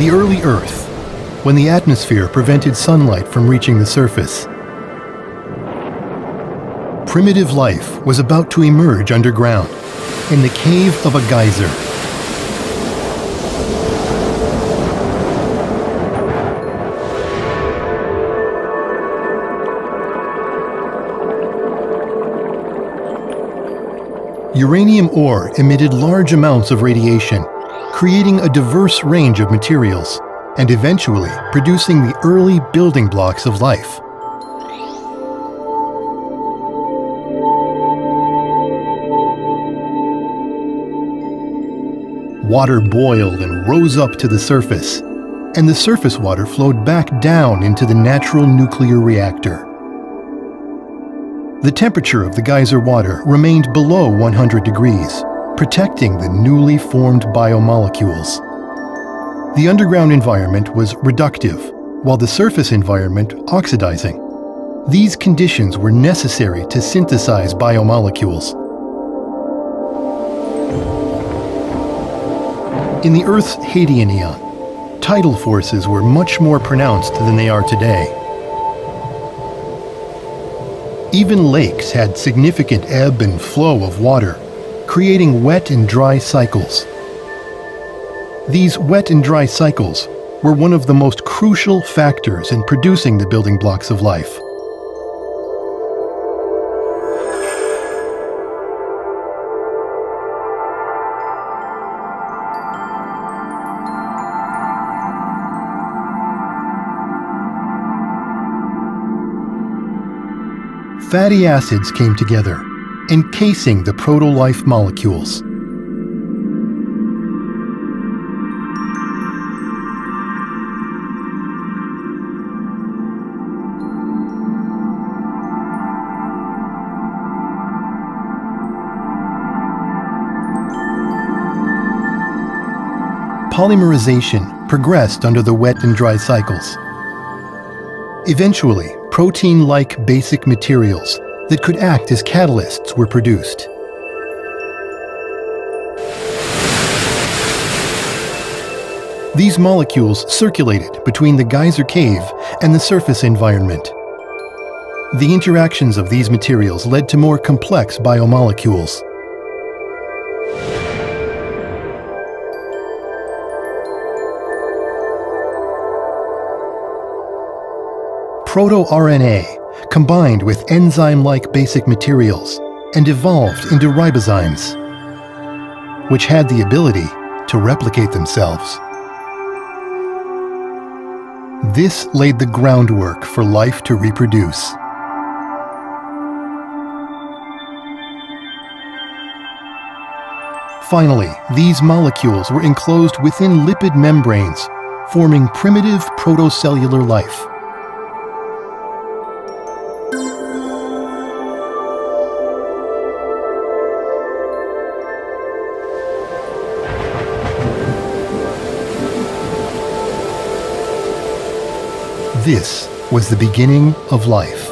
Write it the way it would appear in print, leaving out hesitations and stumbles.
the early Earth, when the atmosphere prevented sunlight from reaching the surface. Primitive life was about to emerge underground, in the cave of a geyser. Uranium ore emitted large amounts of radiation, creating a diverse range of materials, and eventually producing the early building blocks of life. Water boiled and rose up to the surface, and the surface water flowed back down into the natural nuclear reactor. The temperature of the geyser water remained below 100 degrees, protecting the newly formed biomolecules. The underground environment was reductive, while the surface environment oxidizing. These conditions were necessary to synthesize biomolecules. In the Earth's Hadean eon, tidal forces were much more pronounced than they are today. Even lakes had significant ebb and flow of water, creating wet and dry cycles. These wet and dry cycles were one of the most crucial factors in producing the building blocks of life. Fatty acids came together, encasing the proto-life molecules. Polymerization progressed under the wet and dry cycles. Eventually, protein-like basic materials that could act as catalysts were produced. These molecules circulated between the geyser cave and the surface environment. The interactions of these materials led to more complex biomolecules. Proto-RNA combined with enzyme-like basic materials and evolved into ribozymes, which had the ability to replicate themselves. This laid the groundwork for life to reproduce. Finally, these molecules were enclosed within lipid membranes, forming primitive protocellular life. This was the beginning of life.